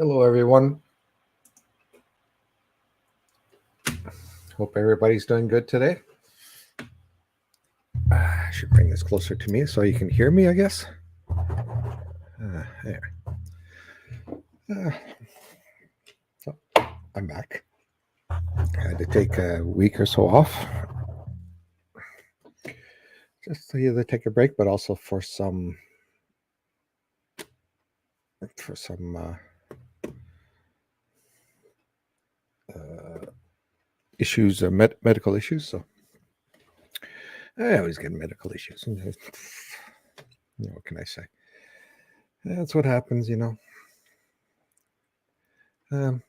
Hello, everyone. Hope everybody's doing good today. I should bring this closer to me so you can hear me, I guess. There. So I'm back. I had to take a week or so off, just to either take a break, but also for some issues, medical issues. So I always get medical issues. What can I say? That's what happens, So I'm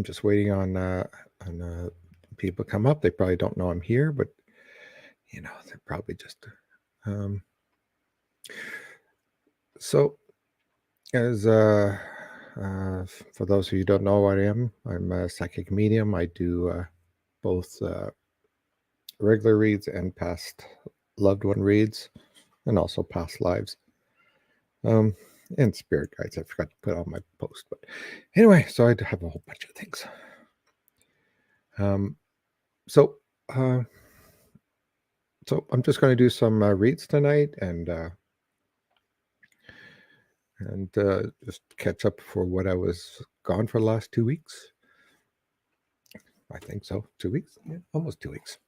just waiting on people come up. They probably don't know I'm here, but they're probably just. So, as for those of you who don't know what I am, I'm a psychic medium. I do both regular reads and past loved one reads, and also past lives. And spirit guides. I forgot to put on my post, but anyway, so I have a whole bunch of things. So I'm just going to do some reads tonight and just catch up for what I was gone for the last 2 weeks. I think so. 2 weeks? Yeah, almost 2 weeks.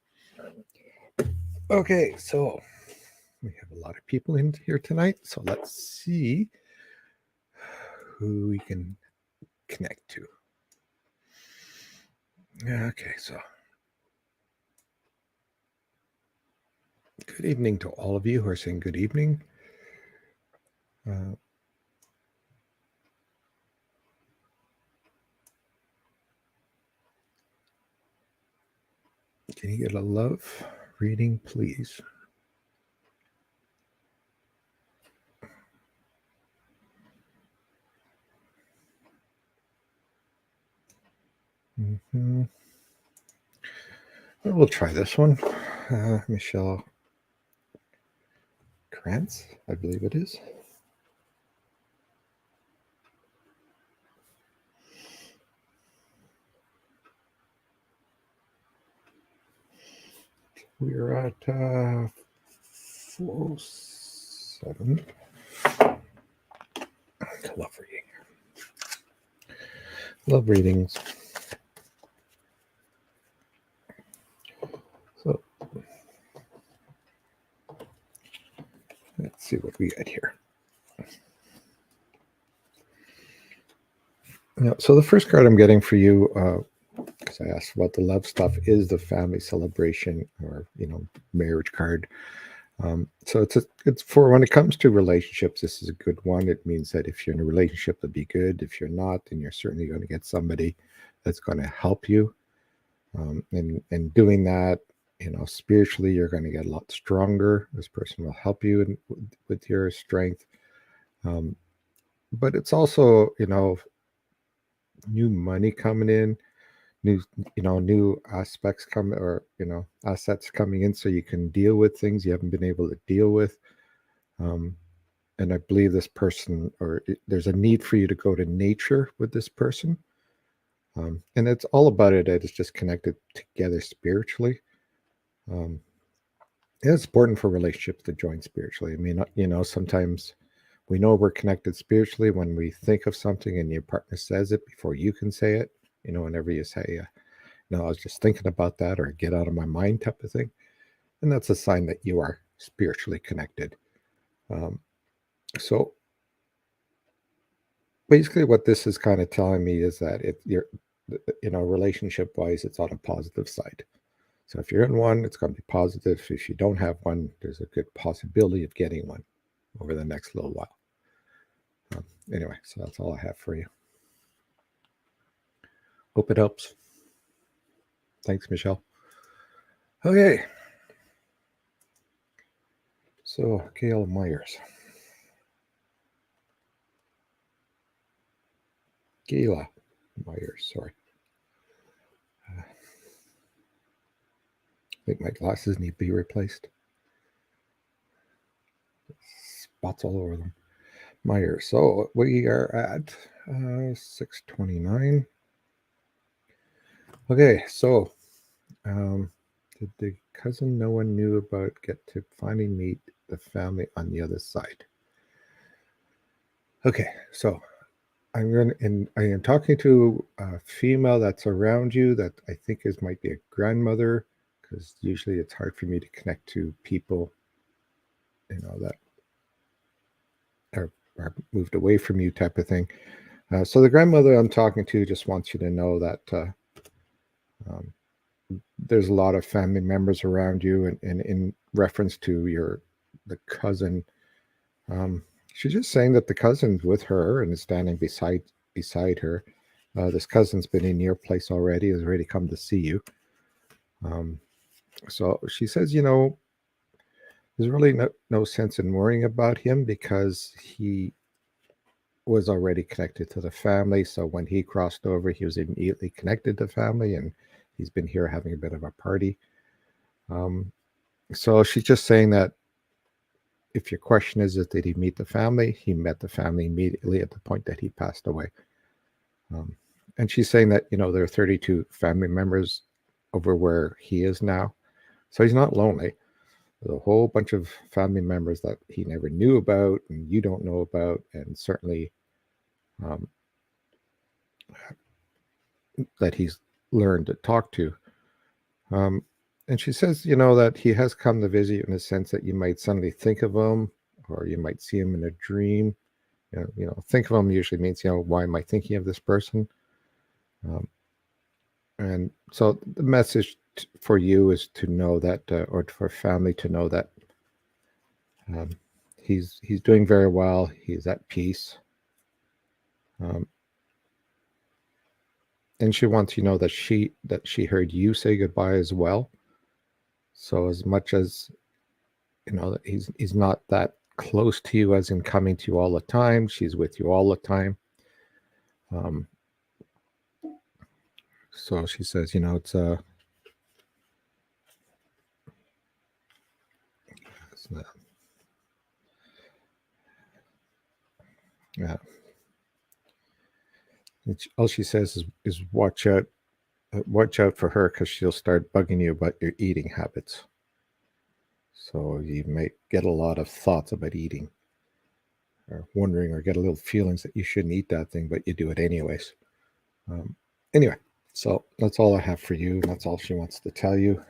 Okay, so we have a lot of people in here tonight. So let's see who we can connect to. Okay, so good evening to all of you who are saying good evening. Can you get a love reading, please? We'll try this one. Michelle Krantz, I believe it is. We're at 407. Love reading. Love readings. So let's see what we got here. Now, so the first card I'm getting for you, because I asked about the love stuff, is the family celebration or marriage card. So it's for when it comes to relationships. This is a good one. It means that if you're in a relationship, it'll be good. If you're not, then you're certainly going to get somebody that's going to help you. And doing that, spiritually, you're going to get a lot stronger. This person will help you with your strength. But it's also, new money coming in, new aspects coming, or assets coming in, so you can deal with things you haven't been able to deal with. And I believe this person, there's a need for you to go to nature with this person. And it's all about it. It's just connected together spiritually. It's important for relationships to join spiritually. I mean, sometimes we know we're connected spiritually when we think of something and your partner says it before you can say it. Whenever you say, no, I was just thinking about that, or get out of my mind type of thing. And that's a sign that you are spiritually connected. So basically what this is kind of telling me is that if you're, relationship wise, it's on a positive side. So if you're in one, it's going to be positive. If you don't have one, there's a good possibility of getting one over the next little while. Anyway, so that's all I have for you. Hope it helps. Thanks, Michelle. Okay. So, Gail Myers. Gayla Myers, sorry. I think my glasses need to be replaced. Spots all over them. Meyer. So we are at 6:29. Okay, so did the cousin no one knew about get to finally meet the family on the other side? Okay, so I am talking to a female that's around you that I think might be a grandmother, because usually it's hard for me to connect to people, that are moved away from you, type of thing. So the grandmother I'm talking to just wants you to know that um, there's a lot of family members around you, and in reference to the cousin, um, she's just saying that the cousin's with her and is standing beside her. This cousin's been in your place already, has already come to see you. Um, so she says, there's really no sense in worrying about him, because he was already connected to the family. So when he crossed over, he was immediately connected to family, and he's been here having a bit of a party. So she's just saying that if your question is, did he meet the family? He met the family immediately at the point that he passed away. And she's saying that, there are 32 family members over where he is now. So he's not lonely. There's a whole bunch of family members that he never knew about and you don't know about, and certainly um, that he's learned to talk to. And she says, that he has come to visit you in the sense that you might suddenly think of him, or you might see him in a dream. Think of him usually means, why am I thinking of this person? And so the message for you is to know that, or for family to know that he's doing very well. He's at peace. And she wants that she heard you say goodbye as well. So as much as that he's not that close to you, as in coming to you all the time, she's with you all the time. So she says, it's yeah. All she says is watch out for her, because she'll start bugging you about your eating habits. So you might get a lot of thoughts about eating, or wondering, or get a little feelings that you shouldn't eat that thing, but you do it anyways. Anyway, so that's all I have for you. And that's all she wants to tell you.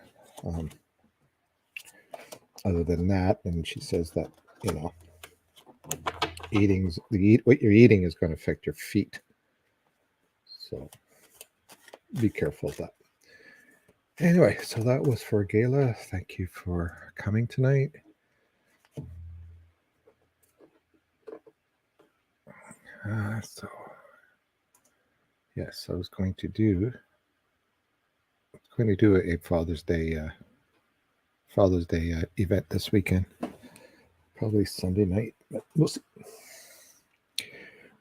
Other than that, and she says that, what you're eating is going to affect your feet. So be careful of that. Anyway, so that was for Gayla. Thank you for coming tonight. So yes, I was going to do a Father's Day event this weekend, probably Sunday night, but we'll see.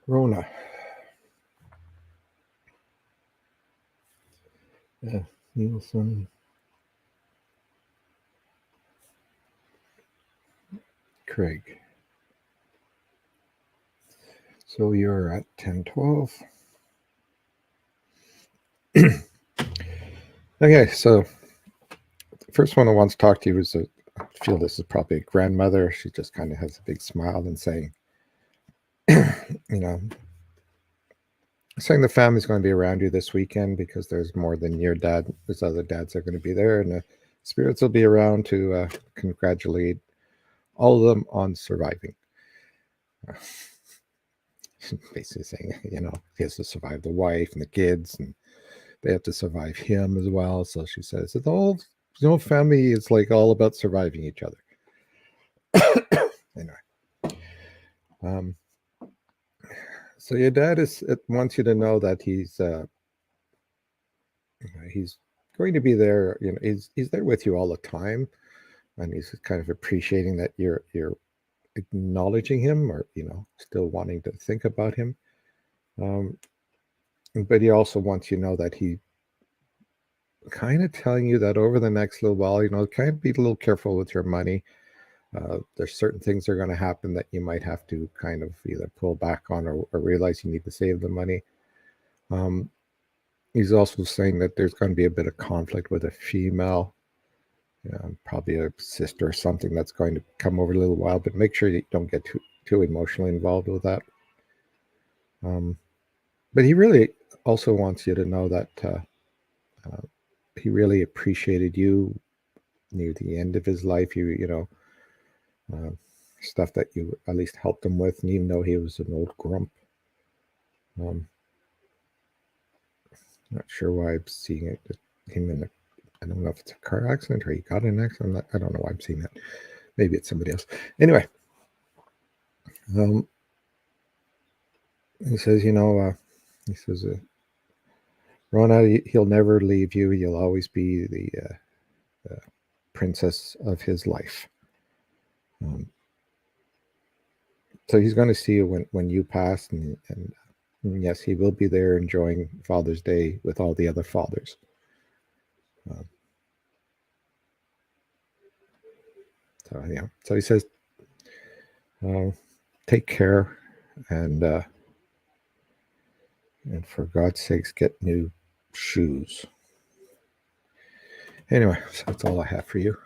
Rona. Nielsen. Craig. So you're at 10:12. Okay, so the first one I want to talk to you is, I feel this is probably a grandmother. She just kind of has a big smile and saying, saying the family's going to be around you this weekend, because there's more than your dad. There's other dads that are going to be there, and the spirits will be around to congratulate all of them on surviving. Basically saying, he has to survive the wife and the kids, and they have to survive him as well. So she says that the whole family is like all about surviving each other. Anyway, so your dad wants you to know that he's going to be there. He's there with you all the time, and he's kind of appreciating that you're acknowledging him, or still wanting to think about him. But he also wants you to know that he kind of telling you that over the next little while, kind of be a little careful with your money. There's certain things that are going to happen that you might have to kind of either pull back on, or realize you need to save the money. Um, he's also saying that there's going to be a bit of conflict with a female, probably a sister or something, that's going to come over a little while, but make sure you don't get too emotionally involved with that. But he really also wants you to know that he really appreciated you near the end of his life. Uh, stuff that you at least helped him with, and even though he was an old grump. Not sure why I'm seeing it. Him in I don't know if it's a car accident or he got in an accident. I don't know why I'm seeing that. Maybe it's somebody else. Anyway, he says, he says, Rona, he'll never leave you. You'll always be the princess of his life. So he's going to see you when you pass, and yes, he will be there enjoying Father's Day with all the other fathers. So he says, take care, and for God's sakes, get new shoes. Anyway, so that's all I have for you.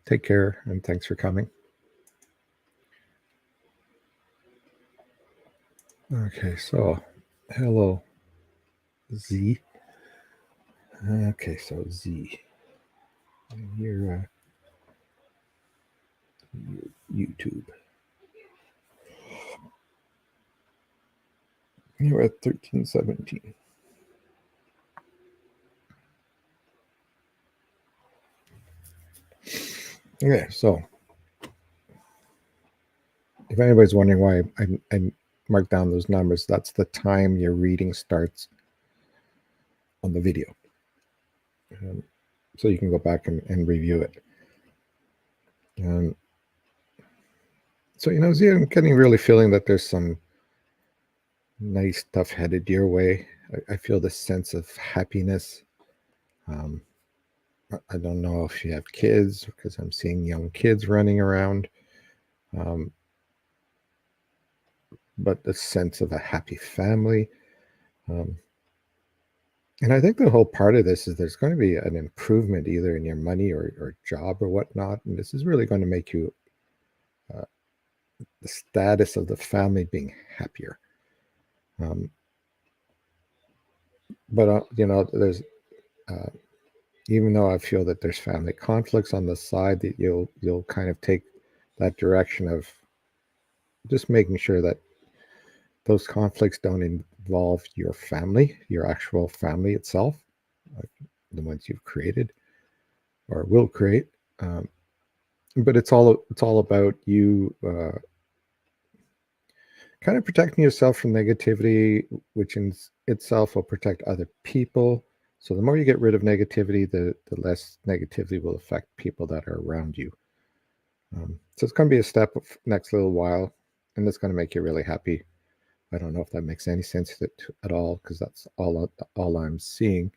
Take care, and thanks for coming. Okay, so hello, Z. Okay, so Z, you're YouTube. You're at 1317. Okay, so if anybody's wondering why I marked down those numbers, that's the time your reading starts on the video. So you can go back and review it. So, Z, I'm getting really feeling that there's some nice stuff headed your way. I feel this sense of happiness. I don't know if you have kids, because I'm seeing young kids running around. But the sense of a happy family. And I think the whole part of this is there's going to be an improvement either in your money or job or whatnot. And this is really going to make you the status of the family being happier. But there's even though I feel that there's family conflicts on the side, that you'll kind of take that direction of just making sure that those conflicts don't involve your family, your actual family itself, like the ones you've created or will create. But it's all about you kind of protecting yourself from negativity, which in itself will protect other people. So the more you get rid of negativity, the less negativity will affect people that are around you. So it's going to be a step of next little while, and it's going to make you really happy. I don't know if that makes any sense at all, because that's all I'm seeing.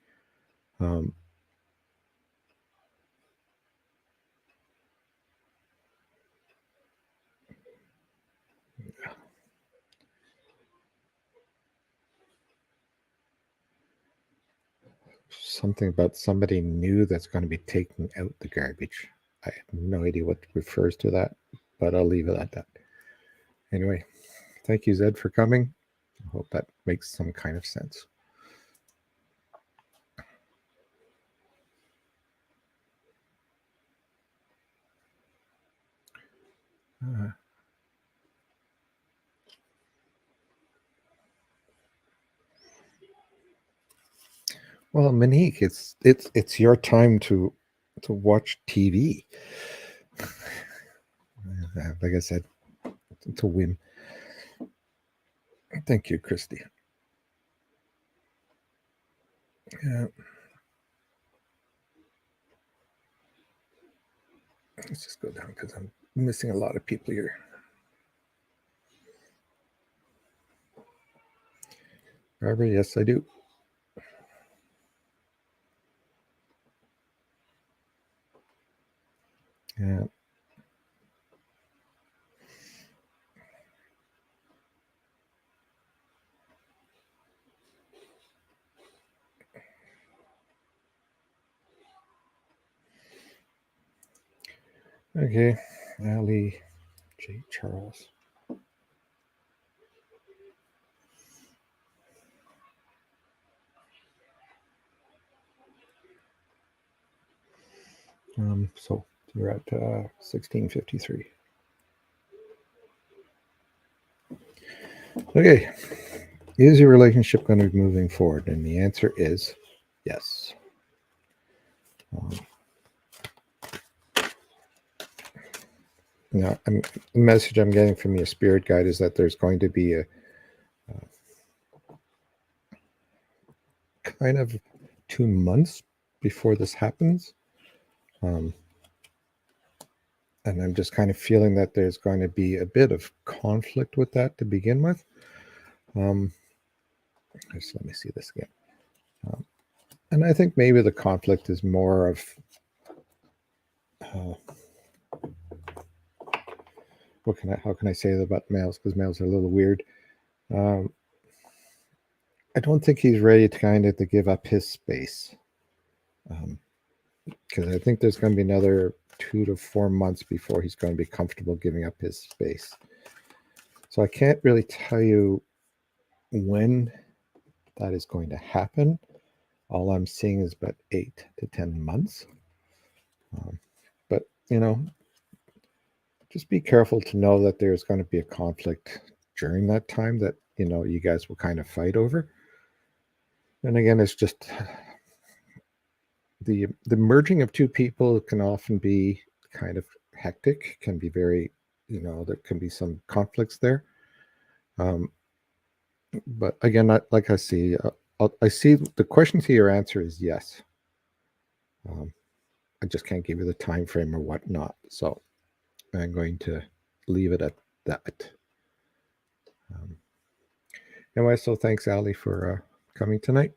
Something about somebody new that's going to be taking out the garbage. I have no idea what refers to that, but I'll leave it at that. Anyway, thank you, Zed, for coming. I hope that makes some kind of sense. Well, Monique, it's your time to watch TV. Like I said, it's a whim. Thank you, Christy. Yeah. Let's just go down, because I'm missing a lot of people here. Barbara, yes, I do. Okay, Ali J. Charles. So we're at 1653. Okay, is your relationship going to be moving forward? And the answer is yes. Now, the message I'm getting from your spirit guide is that there's going to be a kind of 2 months before this happens. And I'm just kind of feeling that there's going to be a bit of conflict with that to begin with. Just let me see this again. And I think maybe the conflict is more of how can I say that about males? Because males are a little weird. I don't think he's ready to give up his space. Because I think there's going to be another 2 to 4 months before he's going to be comfortable giving up his space. So I can't really tell you when that is going to happen. All I'm seeing is about 8 to 10 months. But, just be careful to know that there's going to be a conflict during that time that, you guys will kind of fight over. And again, it's just the merging of two people can often be kind of hectic, can be very, there can be some conflicts there. But again, like I see, I see the question to your answer is yes. I just can't give you the time frame or whatnot. So I'm going to leave it at that. Anyway, so thanks, Ali, for coming tonight.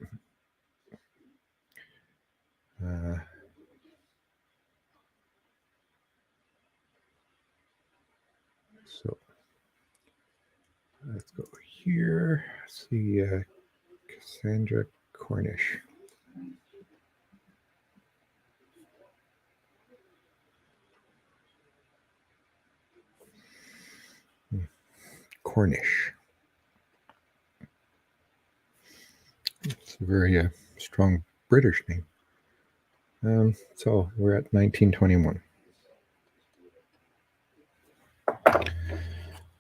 So let's go here. See Cassandra Cornish. Cornish. It's a very strong British name. So we're at 1921.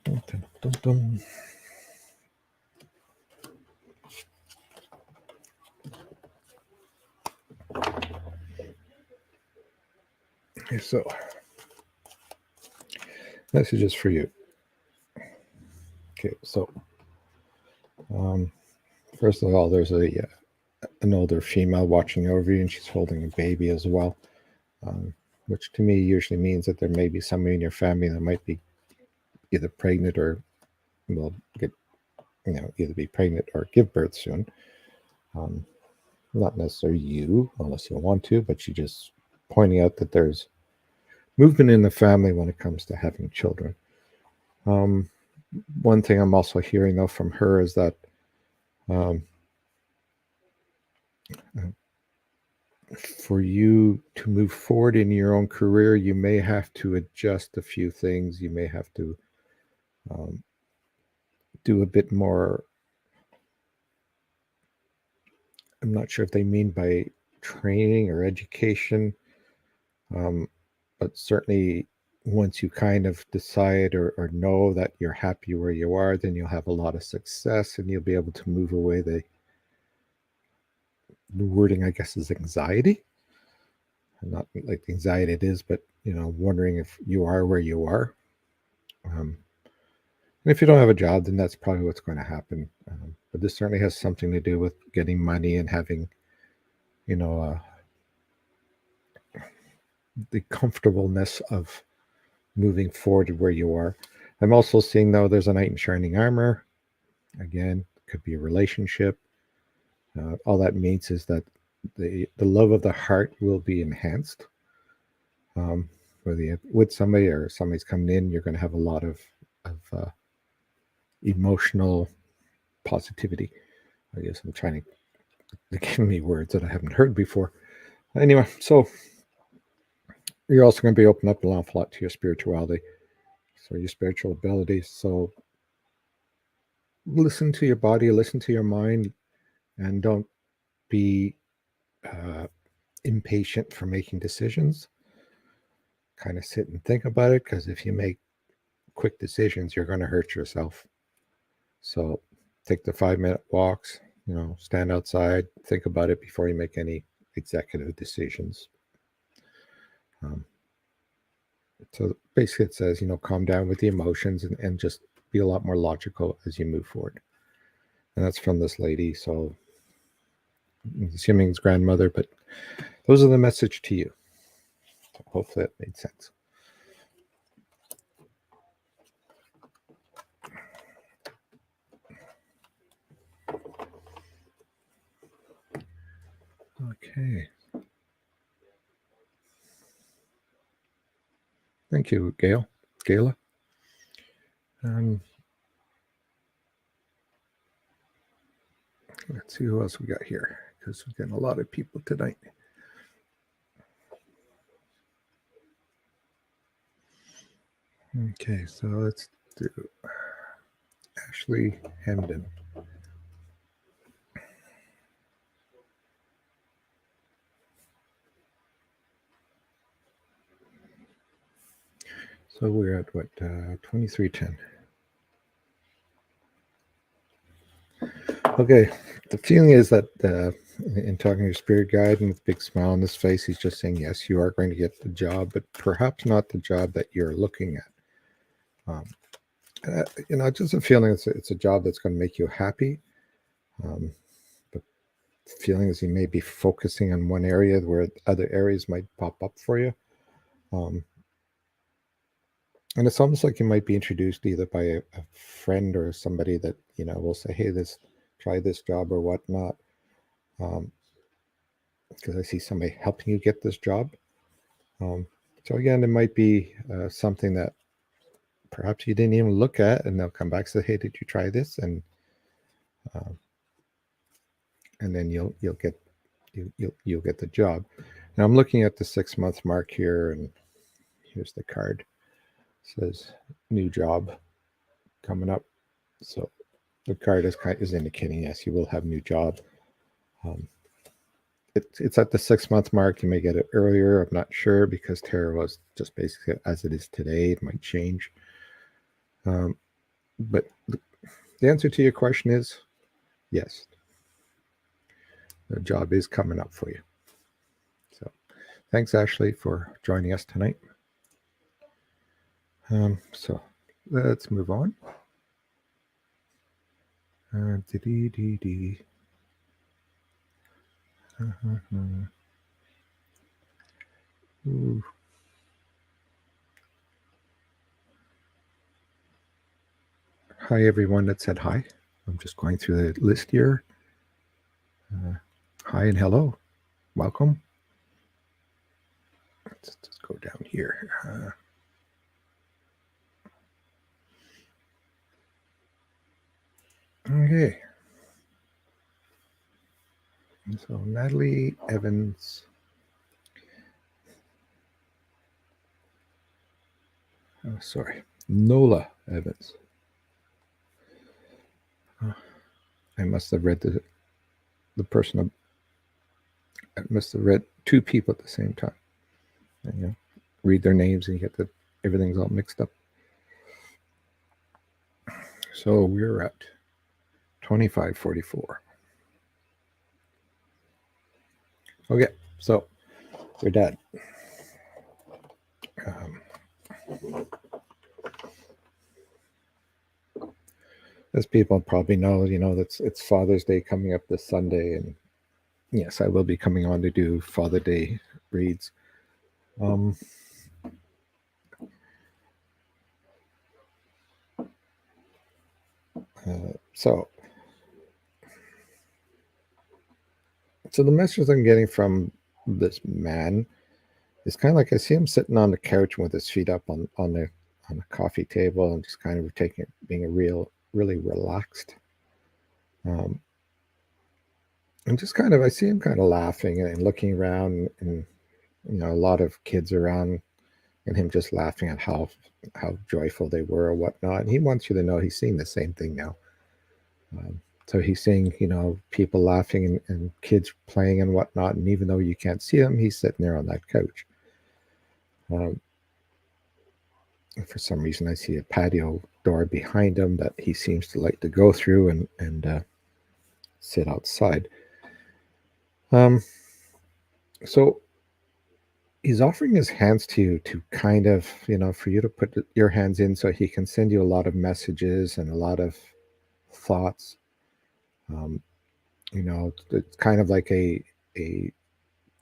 Dun, dun, dun. Okay, so messages for you. Okay, so first of all, there's an older female watching over you, and she's holding a baby as well, which to me usually means that there may be somebody in your family that might be either pregnant or will get, either be pregnant or give birth soon. Not necessarily you, unless you want to, but she's just pointing out that there's movement in the family when it comes to having children. One thing I'm also hearing though from her is that for you to move forward in your own career, you may have to adjust a few things. You may have to do a bit more. I'm not sure if they mean by training or education, but certainly once you kind of decide or know that you're happy where you are, then you'll have a lot of success and you'll be able to move away the wording, I guess, is anxiety. Not like the anxiety it is, but wondering if you are where you are. And if you don't have a job, then that's probably what's going to happen. But this certainly has something to do with getting money and having, the comfortableness of moving forward where you are. I'm also seeing though there's a knight in shining armor. Again, could be a relationship. All that means is that the love of the heart will be enhanced. Whether you're with somebody or somebody's coming in, you're going to have a lot of emotional positivity. I guess I'm trying to give me words that I haven't heard before. Anyway, so You're also going to be opening up an awful lot to your spirituality, so your spiritual abilities. So listen to your body, listen to your mind, and don't be uh, impatient for making decisions. Kind of sit and think about it, because if you make quick decisions, you're going to hurt yourself. So take the 5-minute walks, stand outside, think about it before you make any executive decisions. Um, so basically it says, calm down with the emotions, and just be a lot more logical as you move forward. And that's from this lady. So I'm assuming it's grandmother, but those are the message to you. So hopefully that made sense. Okay. Thank you, Gayla. Let's see who else we got here, because we're getting a lot of people tonight. Okay, so let's do Ashley Hamden. So we're at what, 2310. Okay, the feeling is that in talking to your spirit guide, and with a big smile on his face, he's just saying, yes, you are going to get the job, but perhaps not the job that you're looking at. Just a feeling it's a job that's going to make you happy. But the feeling is you may be focusing on one area where other areas might pop up for you. And it's almost like you might be introduced either by a friend or somebody that, will say, hey, try this job or whatnot. Because I see somebody helping you get this job. So again, it might be something that perhaps you didn't even look at, and they'll come back and say, hey, did you try this? And then you'll get the job. Now I'm looking at the 6-month mark here, and here's the card. It says new job coming up. So the card is indicating, yes, you will have a new job. It's at the 6-month mark. You may get it earlier. I'm not sure, because tarot was just basically as it is today. It might change. But the answer to your question is yes. The job is coming up for you. So thanks, Ashley, for joining us tonight. So let's move on. Ooh. Hi, everyone that said hi. I'm just going through the list here. Hi and hello. Welcome. Let's just go down here. Okay. So Natalie Evans. Oh, sorry. Nola Evans. I must have read the person. I must have read two people at the same time. And, read their names and you get everything's all mixed up. So we're at 2544. Okay, so we're done. As people probably know, it's Father's Day coming up this Sunday, and yes, I will be coming on to do Father Day reads. So the message I'm getting from this man is kind of like, I see him sitting on the couch with his feet up on a coffee table, and just kind of being really relaxed. And just kind of, I see him kind of laughing and looking around, and a lot of kids around, and him just laughing at how joyful they were or whatnot. And he wants you to know he's seeing the same thing now. So he's seeing, people laughing and kids playing and whatnot. And even though you can't see him, he's sitting there on that couch. Um, for some reason, I see a patio door behind him that he seems to like to go through and sit outside. So he's offering his hands to you to kind of, for you to put your hands in so he can send you a lot of messages and a lot of thoughts. It's kind of like a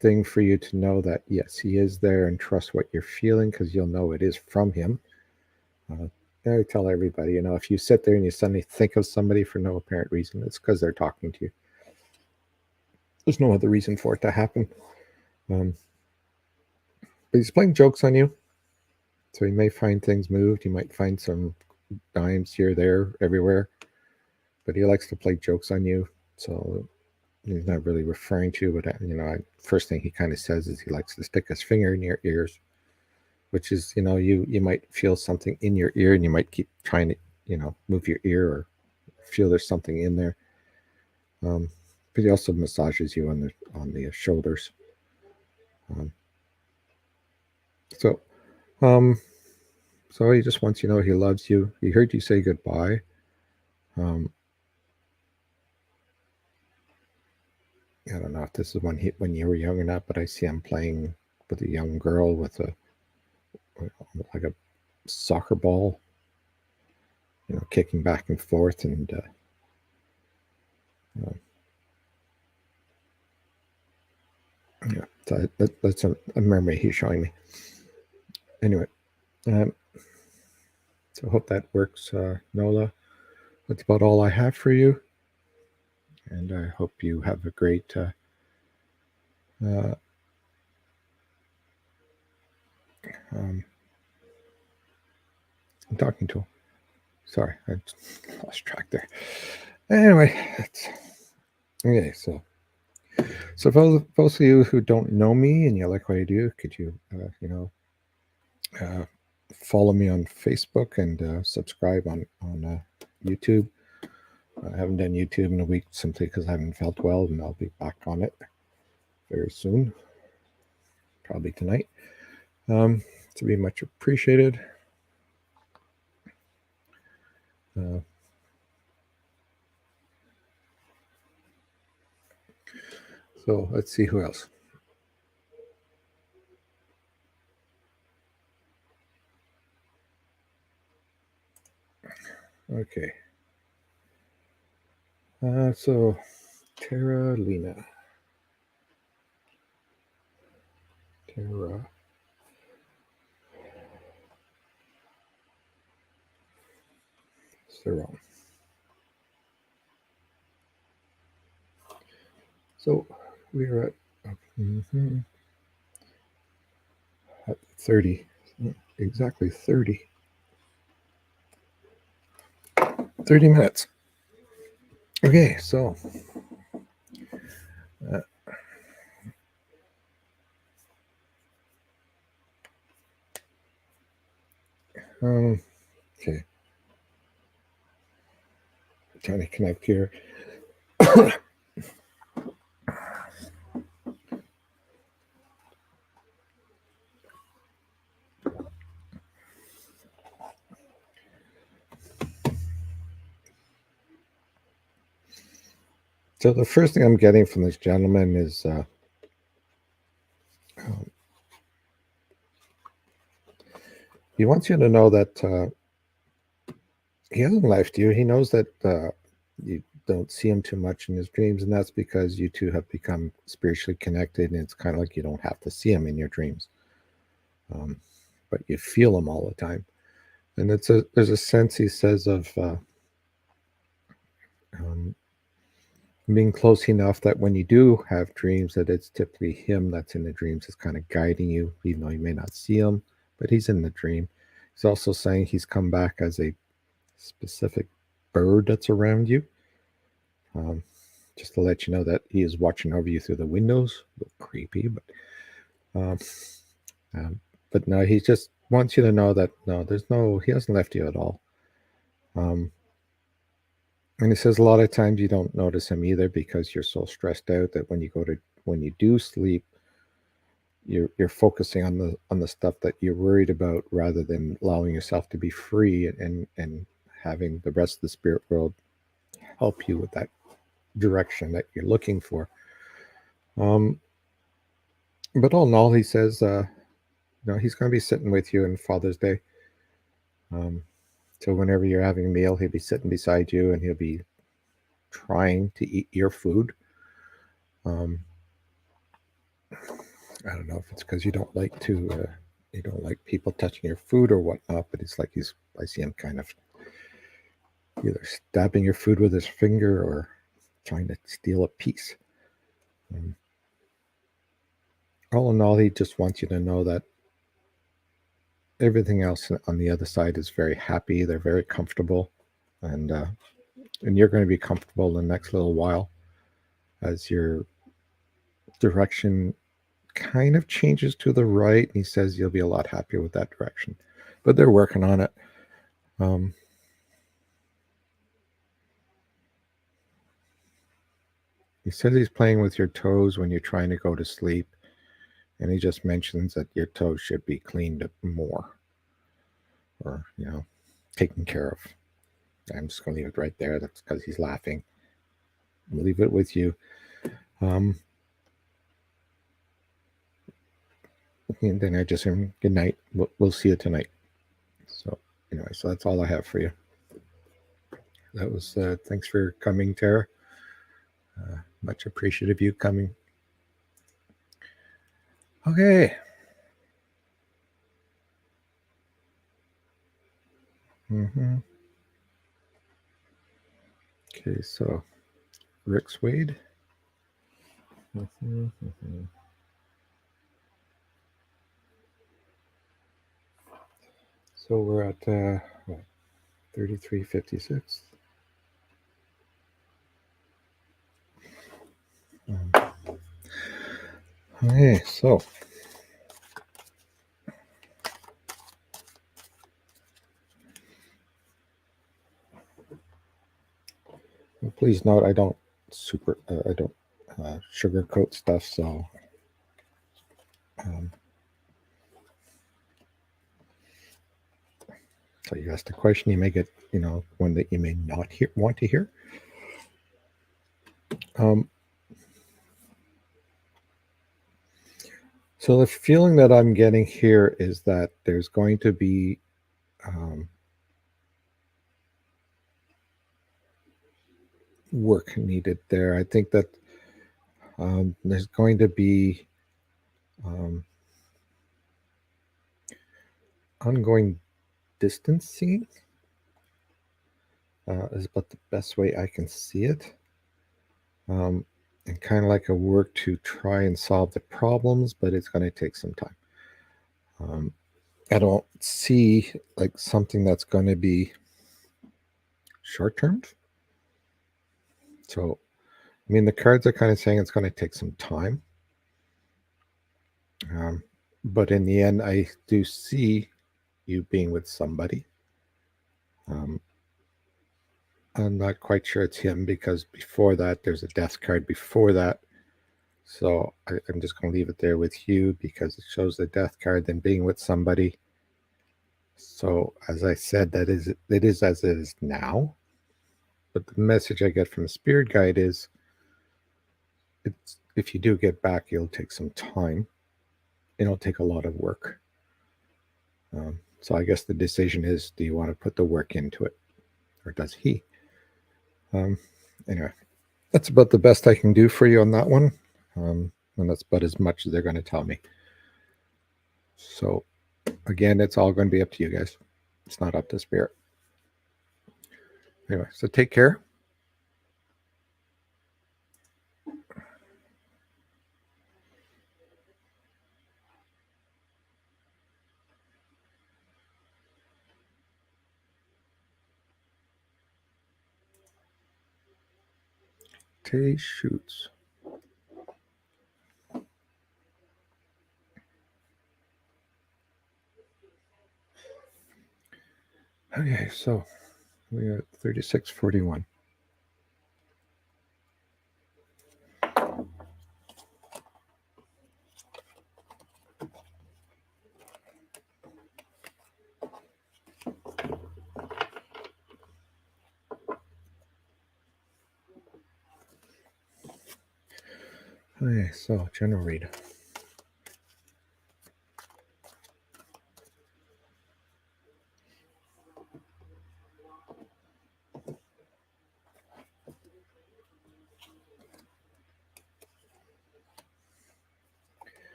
thing for you to know that yes, he is there, and trust what you're feeling, because you'll know it is from him. I tell everybody, if you sit there and you suddenly think of somebody for no apparent reason, it's because they're talking to you. There's no other reason for it to happen. But he's playing jokes on you, so you may find things moved. You might find some dimes here, there, everywhere, but he likes to play jokes on you. So he's not really referring to you, but first thing he kind of says is he likes to stick his finger in your ears, which is, you might feel something in your ear, and you might keep trying to move your ear or feel there's something in there. But he also massages you on the shoulders. So he just wants you to know he loves you. He heard you say goodbye. I don't know if this is when you were young or not, but I see him playing with a young girl with like a soccer ball, kicking back and forth, and yeah, so that's a memory he's showing me. Anyway, so I hope that works, Nola. That's about all I have for you, and I hope you have a great I'm talking to him. Sorry, I lost track there. Anyway, okay. So for those of you who don't know me and you like what I do, could you, follow me on Facebook and subscribe on YouTube. I haven't done YouTube in a week simply because I haven't felt well, and I'll be back on it very soon, probably tonight. To be much appreciated. So let's see who else. Okay. So Tara Lena. Tara. Sarah. So we're at 30. Exactly 30. 30 minutes. Okay, so okay. Trying to connect here. So the first thing I'm getting from this gentleman is he wants you to know that he hasn't left you. He knows that you don't see him too much in his dreams, and that's because you two have become spiritually connected, and it's kind of like you don't have to see him in your dreams, but you feel him all the time. And there's a sense, he says, of being close enough that when you do have dreams, that it's typically him that's in the dreams, is kind of guiding you, even though you may not see him, but he's in the dream. He's also saying he's come back as a specific bird that's around you, just to let you know that he is watching over you through the windows. A little creepy, but Um, but no, he just wants you to know that no, he hasn't left you at all. Um, and he says a lot of times you don't notice him either because you're so stressed out that when you do sleep, you're focusing on the stuff that you're worried about rather than allowing yourself to be free and having the rest of the spirit world help you with that direction that you're looking for. Um, but all in all, he says, he's going to be sitting with you in Father's Day. Um, so whenever you're having a meal, he'll be sitting beside you and he'll be trying to eat your food. Um, I don't know if it's because you don't like people touching your food or whatnot, but it's like I see him kind of either stabbing your food with his finger or trying to steal a piece. Um, all in all, he just wants you to know that everything else on the other side is very happy. They're very comfortable, and you're going to be comfortable in the next little while as your direction kind of changes to the right. And he says you'll be a lot happier with that direction, but they're working on it. Um, he says he's playing with your toes when you're trying to go to sleep, and he just mentions that your toes should be cleaned up more, or taken care of. I'm just going to leave it right there. That's because he's laughing. I'll leave it with you. Um, and then I just say good night. We'll see you tonight. So anyway, so that's all I have for you. That was thanks for coming, Tara. Much appreciative you coming. Okay. Mm-hmm. Okay, so Rick Swade. Mm-hmm, mm-hmm. So we're at 3356. Okay, so please note I don't sugarcoat stuff. So um, so you asked a question, you may get one that you may not want to hear. Um, so the feeling that I'm getting here is that there's going to be work needed there. I think that there's going to be um, ongoing distancing is about the best way I can see it. And kind of like a work to try and solve the problems, but it's going to take some time. I don't see like something that's going to be short term. So, I mean, the cards are kind of saying it's going to take some time. But in the end, I do see you being with somebody. Um, I'm not quite sure it's him because before that, there's a death card before that. So I'm just going to leave it there with you because it shows the death card, then being with somebody. So as I said, it is as it is now. But the message I get from the spirit guide is, if you do get back, it'll take some time. It'll take a lot of work. So I guess the decision is: do you want to put the work into it, or does he? Anyway, that's about the best I can do for you on that one, and that's about as much as they're going to tell me. So again, it's all going to be up to you guys. It's not up to spirit. Anyway, so take care. Tay shoots. Okay, so we are 3641. Okay, so general read.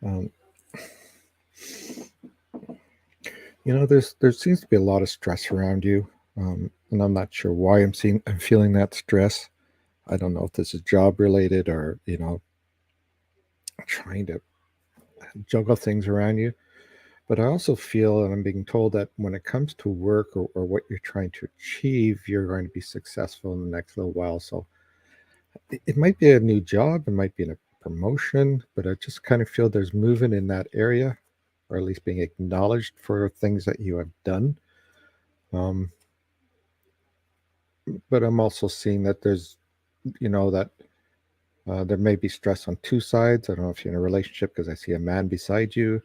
Um, there seems to be a lot of stress around you, and I'm not sure why I'm feeling that stress. I don't know if this is job related or trying to juggle things around you. But I also feel, and I'm being told that when it comes to work or what you're trying to achieve, you're going to be successful in the next little while. So it might be a new job, it might be a promotion, but I just kind of feel there's movement in that area, or at least being acknowledged for things that you have done. Um, but I'm also seeing that that there may be stress on two sides. I don't know if you're in a relationship because I see a man beside you.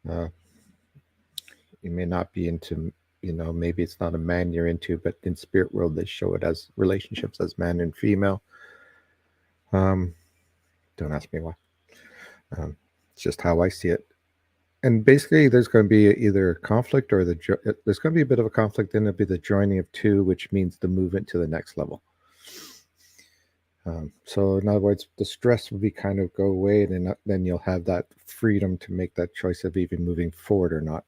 Uh, you may not be into, maybe it's not a man you're into, but in spirit world they show it as relationships as man and female. Um, don't ask me why. It's just how I see it. And basically, there's going to be either a conflict or there's going to be a bit of a conflict. Then it'll be the joining of two, which means the movement to the next level. So in other words, the stress will be kind of go away, and then you'll have that freedom to make that choice of even moving forward or not.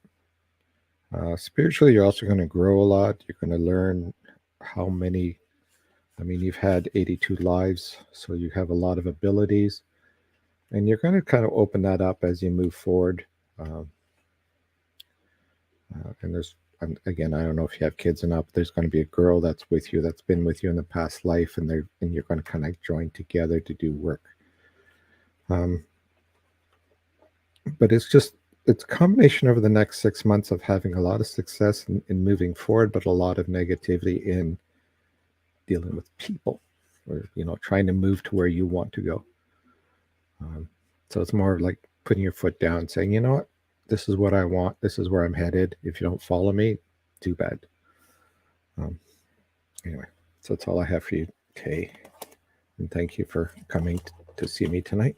Spiritually, you're also going to grow a lot. You're going to learn how many. I mean, you've had 82 lives, so you have a lot of abilities, and you're going to kind of open that up as you move forward. Um, and again, I don't know if you have kids or not, but there's going to be a girl that's with you, that's been with you in the past life, and you're going to kind of join together to do work. Um, but it's a combination over the next 6 months of having a lot of success in moving forward, but a lot of negativity in dealing with people, or trying to move to where you want to go. So it's more of like putting your foot down, saying, you know what, this is what I want, this is where I'm headed. If you don't follow me, too bad. Um, anyway, so that's all I have for you, Kay, and thank you for coming to see me tonight.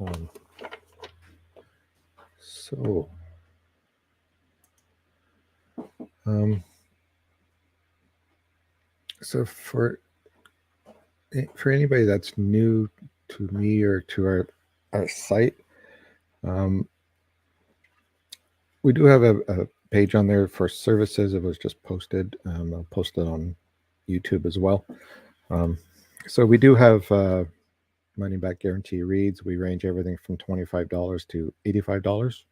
Um, so um, so for anybody that's new to me or to our site, um, we do have a page on there for services. It was just posted. I'll post it on YouTube as well. So we do have money back guarantee reads. We range everything from $25 to $85.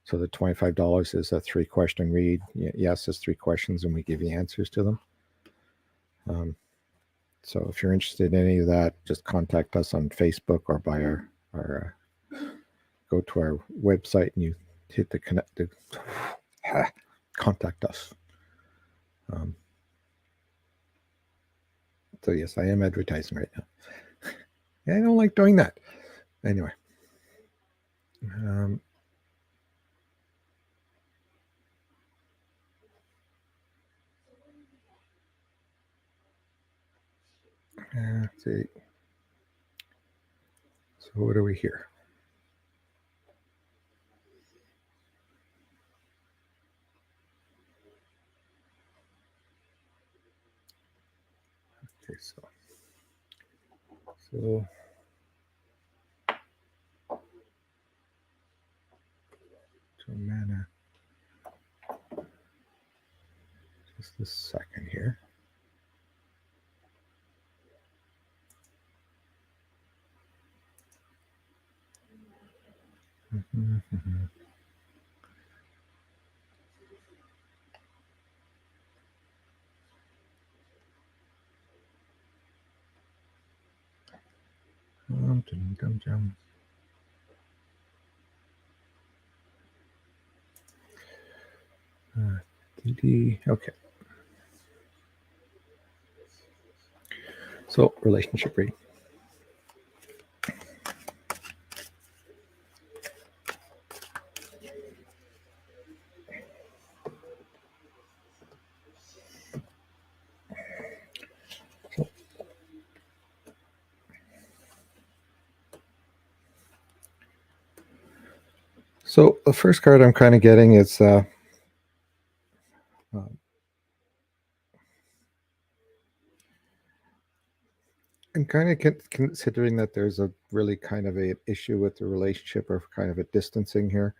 So the $25 is a 3-question read. Yes, it's 3 questions, and we give you answers to them. So if you're interested in any of that, just contact us on Facebook or by our go to our website and you hit the contact us. So yes, I am advertising right now. I don't like doing that. Anyway, let's see. So what are we here? Okay, so mana. Just a second here. Mm-hmm. Okay. So relationship reading. So the first card I'm kind of getting is I'm kind of considering that there's a really kind of a issue with the relationship or kind of a distancing here.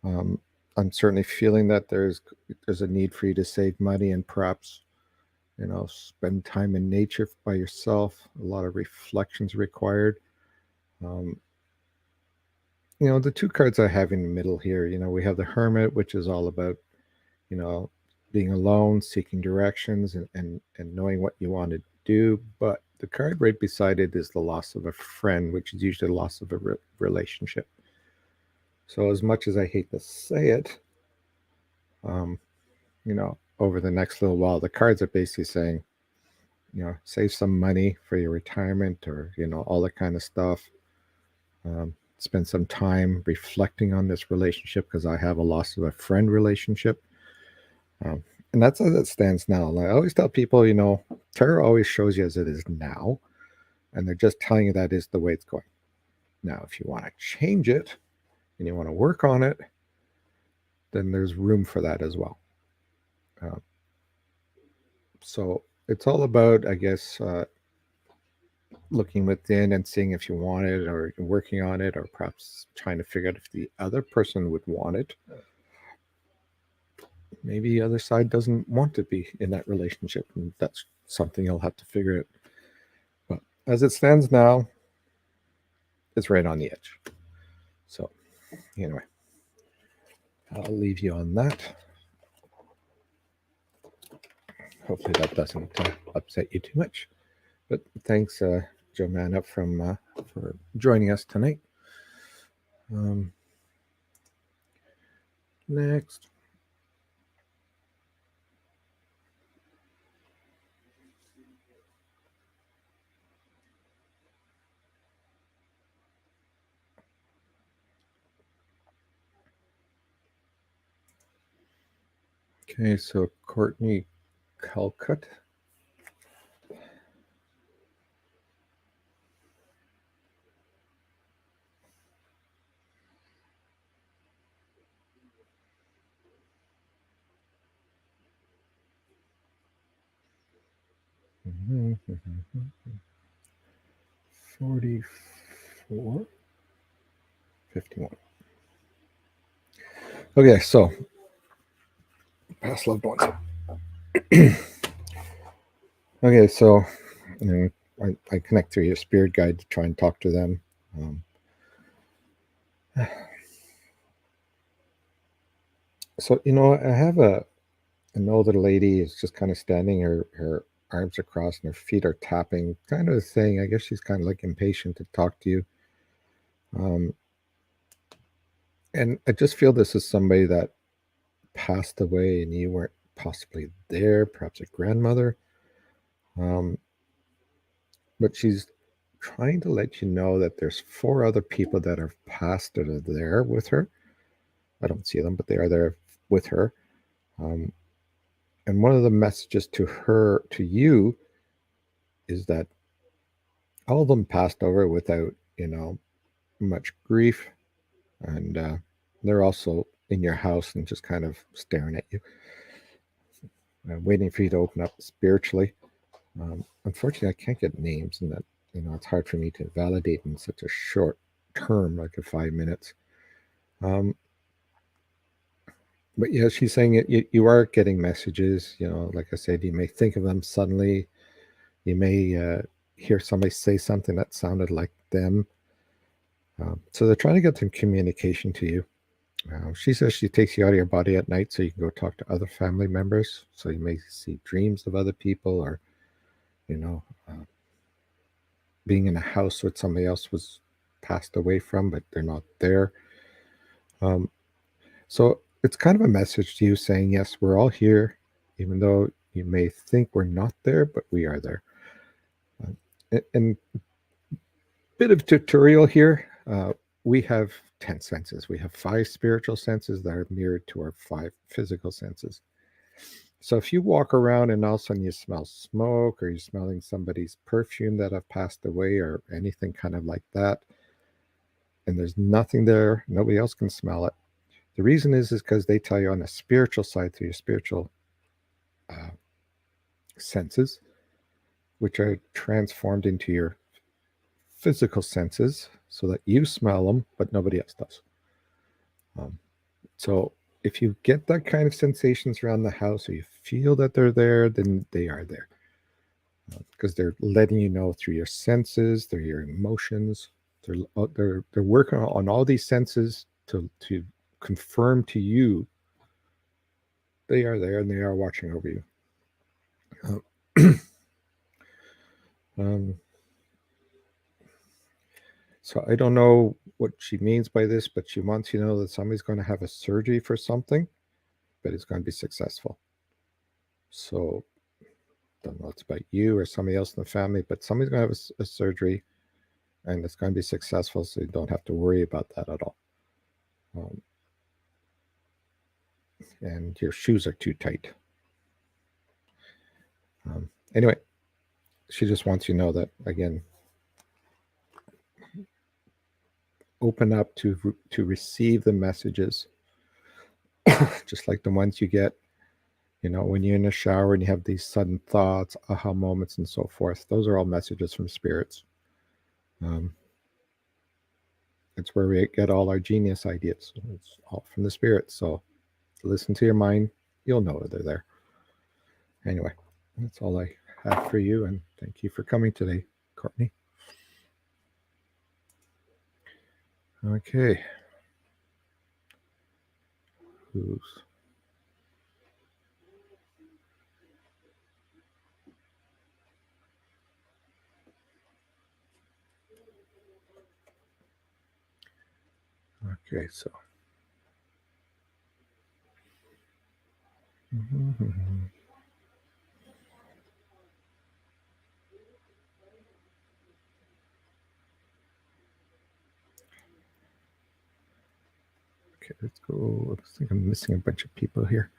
Um, I'm certainly feeling that there's a need for you to save money and perhaps spend time in nature by yourself. A lot of reflections required. Um, the two cards I have in the middle here. We have the Hermit, which is all about you know being alone, seeking directions, and knowing what you want to do. But the card right beside it is the loss of a friend, which is usually the loss of a relationship. So as much as I hate to say it, um, over the next little while, the cards are basically saying, save some money for your retirement, or all that kind of stuff. Spend some time reflecting on this relationship, because I have a loss of a friend relationship. Um, and that's as it stands now. Like I always tell people, tarot always shows you as it is now, and they're just telling you that is the way it's going. Now, if you want to change it and you want to work on it, then there's room for that as well. Uh, so it's all about, I guess, looking within and seeing if you want it, or working on it, or perhaps trying to figure out if the other person would want it. Maybe the other side doesn't want to be in that relationship, and that's something you'll have to figure out. But as it stands now, it's right on the edge. So anyway, I'll leave you on that. Hopefully that doesn't upset you too much. But thanks, Joanna, for joining us tonight. Next. Okay, so Courtney Calcutt. Mm-hmm. 44, 51. Okay, so past loved ones. Okay, so I connect to your spirit guide to try and talk to them. So I have an older lady is just kind of standing, her arms are crossed and her feet are tapping, kind of saying, I guess she's kind of like impatient to talk to you. And I just feel this is somebody that passed away and you weren't possibly there, perhaps a grandmother. But she's trying to let you know that there's 4 other people that are passed that are there with her. I don't see them, but they are there with her. And one of the messages to you, is that all of them passed over without, much grief. And they're also in your house and just kind of staring at you, waiting for you to open up spiritually. Unfortunately, I can't get names, and that it's hard for me to validate in such a short term, like a 5 minutes. But yeah, she's saying you are getting messages. Like I said, you may think of them suddenly. You may hear somebody say something that sounded like them. So they're trying to get some communication to you. She says she takes you out of your body at night so you can go talk to other family members. So you may see dreams of other people, or being in a house with somebody else was passed away from, but they're not there. So it's kind of a message to you saying, yes, we're all here, even though you may think we're not there, but we are there. And bit of tutorial here. We have 10 senses. We have 5 spiritual senses that are mirrored to our 5 physical senses. So if you walk around and all of a sudden you smell smoke, or you're smelling somebody's perfume that have passed away, or anything kind of like that, and there's nothing there, nobody else can smell it. The reason is because they tell you on the spiritual side, through your spiritual uh, senses, which are transformed into your physical senses, so that you smell them, but nobody else does. So if you get that kind of sensations around the house, or you feel that they're there, then they are there, because they're letting you know through your senses, through your emotions. They're working on all these senses to confirm to you they are there and they are watching over you. So I don't know what she means by this, but she wants you to know that somebody's going to have a surgery for something, but it's going to be successful. So don't know if it's about you or somebody else in the family, but somebody's going to have a surgery, and it's going to be successful, so you don't have to worry about that at all. And your shoes are too tight. Anyway, she just wants you to know that, again, open up to receive the messages, just like the ones you get, when you're in the shower and you have these sudden thoughts, aha moments, and so forth. Those are all messages from spirits. It's where we get all our genius ideas. It's all from the spirits. So listen to your mind. You'll know they're there. Anyway, that's all I have for you. And thank you for coming today, Courtney. Okay. Who's... Okay, so. Okay, let's go. I think I'm missing a bunch of people here.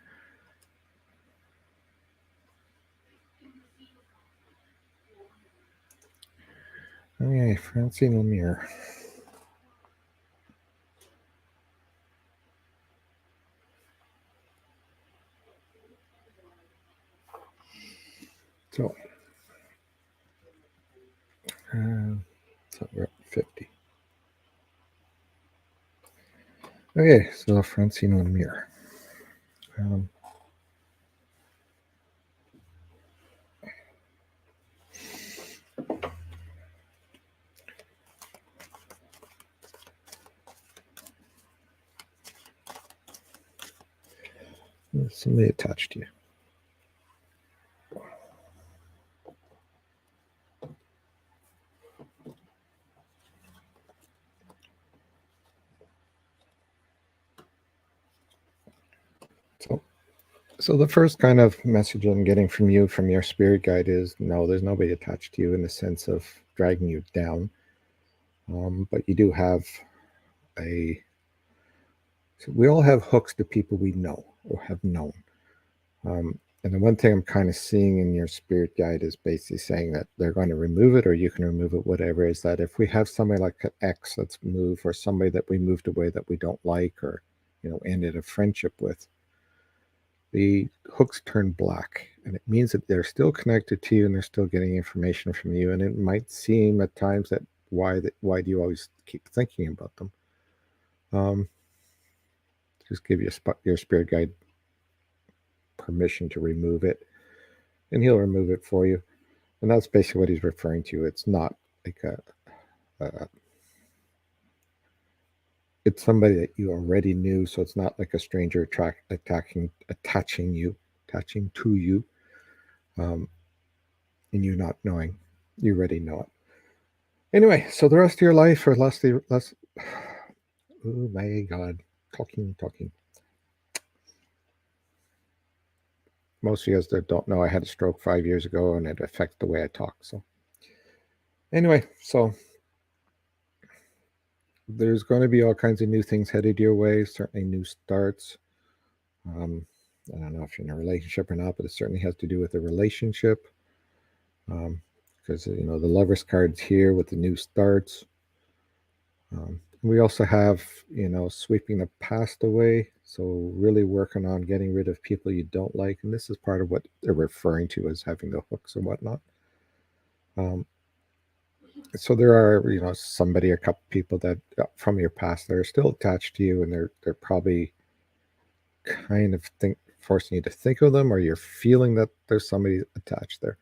Okay, Francine Lemire. So we're at 50. Okay, so Francine Lemire. Somebody attached to you. So the first kind of message I'm getting from you, from your spirit guide, is no, there's nobody attached to you in the sense of dragging you down. But you do have we all have hooks to people we know or have known. And the one thing I'm kind of seeing in your spirit guide is basically saying that they're going to remove it, or you can remove it, whatever, is that if we have somebody like an ex that's moved, or somebody that we moved away that we don't like, or, ended a friendship with, the hooks turn black, and it means that they're still connected to you and they're still getting information from you. And it might seem at times that why do you always keep thinking about them? Just give your spirit guide permission to remove it, and he'll remove it for you. And that's basically what he's referring to. It's not like it's somebody that you already knew, so it's not like a stranger attaching to you, and you not knowing. You already know it. Anyway, so the rest of your life, or less. Oh my God, talking. most of you guys that don't know, I had a stroke 5 years ago, and it affects the way I talk. So anyway, so there's going to be all kinds of new things headed your way. Certainly, new starts. I don't know if you're in a relationship or not, but it certainly has to do with a relationship. Because the Lovers card's here with the new starts. We also have sweeping the past away. So really working on getting rid of people you don't like, and this is part of what they're referring to as having the hooks and whatnot. So there are somebody, a couple people that from your past that are still attached to you, and they're probably kind of forcing you to think of them, or you're feeling that there's somebody attached there.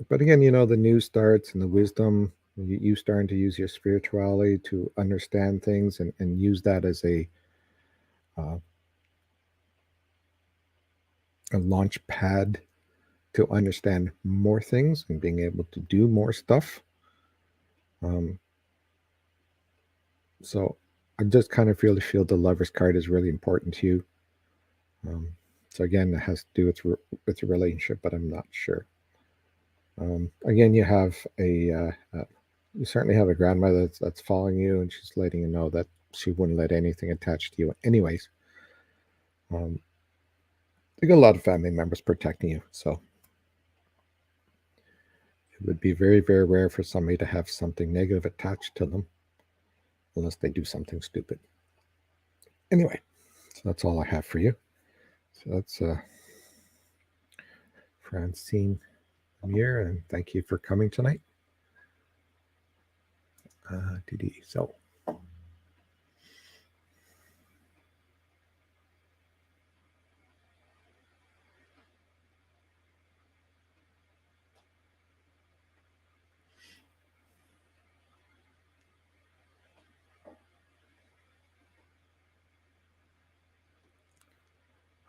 But again, the new starts and the wisdom, you starting to use your spirituality to understand things and use that as a launch pad to understand more things and being able to do more stuff. So I just kind of really feel the Lovers card is really important to you. So again, it has to do with your relationship, but I'm not sure. Again, you have you certainly have a grandmother that's following you, and she's letting you know that she wouldn't let anything attach to you anyways. You got a lot of family members protecting you, so it would be very, very rare for somebody to have something negative attached to them unless they do something stupid. Anyway, so that's all I have for you. So that's Francine Muir, and thank you for coming tonight. So.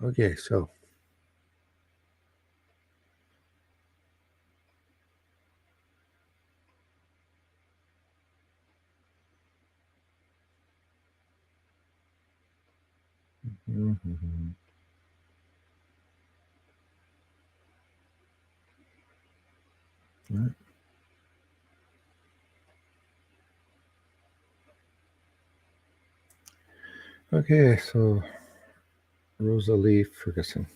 Okay, so right. Okay, so Rosalie Ferguson.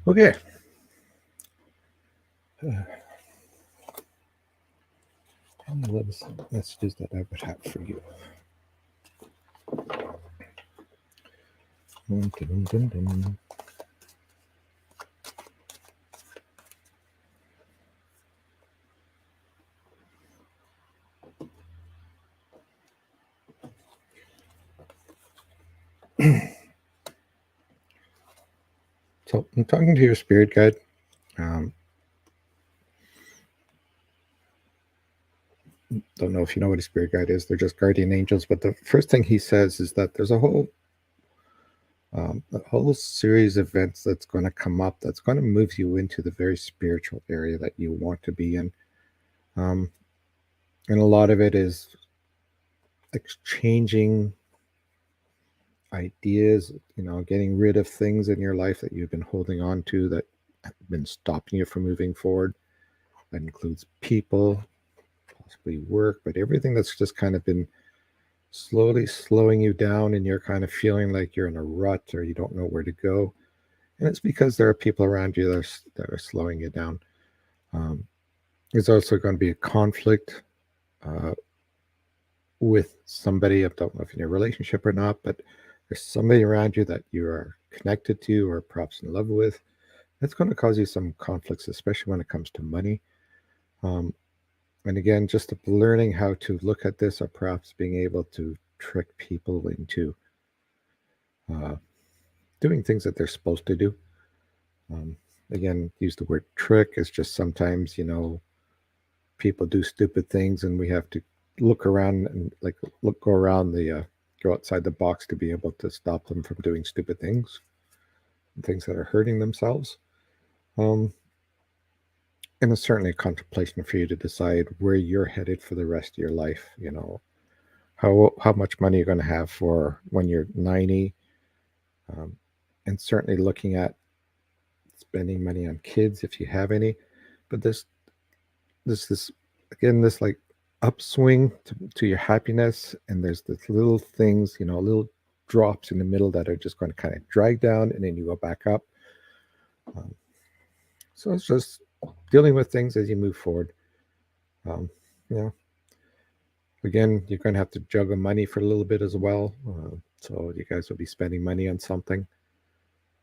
Okay. Messages that I would have for you. So I'm talking to your spirit guide. Don't know if you know what a spirit guide is. They're just guardian angels. But the first thing he says is that there's a whole series of events that's going to come up that's going to move you into the very spiritual area that you want to be in. And a lot of it is exchanging ideas, getting rid of things in your life that you've been holding on to that have been stopping you from moving forward. That includes people, possibly work, but everything that's just kind of been slowly slowing you down, and you're kind of feeling like you're in a rut or you don't know where to go. And it's because there are people around you that are slowing you down. There's also going to be a conflict with somebody. I don't know if you're in a relationship or not, but there's somebody around you that you are connected to or perhaps in love with. It's going to cause you some conflicts, especially when it comes to money. And again, just learning how to look at this, or perhaps being able to trick people into doing things that they're supposed to do. Again, use the word trick. It's just sometimes, people do stupid things, and we have to look around and go around the go outside the box to be able to stop them from doing stupid things, things that are hurting themselves. And it's certainly a contemplation for you to decide where you're headed for the rest of your life. How much money you're going to have for when you're 90, and certainly looking at spending money on kids if you have any. But this again, this like upswing to your happiness, and there's this little things, little drops in the middle that are just going to kind of drag down, and then you go back up. So it's just dealing with things as you move forward. Um, you know, again, you're going to have to juggle money for a little bit as well. So you guys will be spending money on something,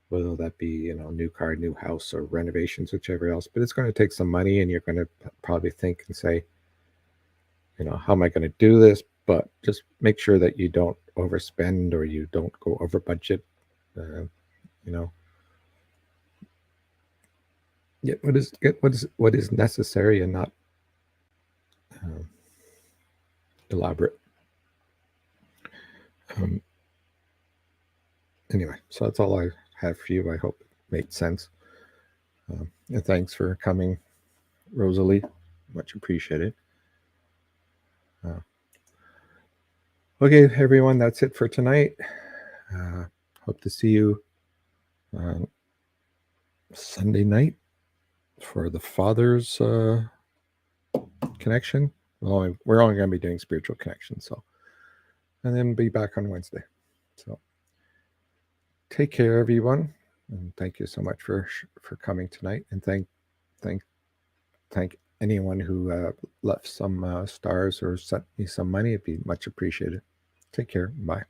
whether that be, new car, new house, or renovations, whichever else. But it's going to take some money, and you're going to probably think and say, how am I going to do this? But just make sure that you don't overspend or you don't go over budget. You know, get what is necessary and not elaborate. Anyway, so that's all I have for you. I hope it made sense. And thanks for coming, Rosalie. Much appreciated. Okay, everyone, that's it for tonight. Hope to see you Sunday night for the Father's connection. We're only going to be doing spiritual connection, and then be back on Wednesday. So take care, everyone, and thank you so much for coming tonight. And thank anyone who left some stars or sent me some money. It'd be much appreciated. Take care. Bye.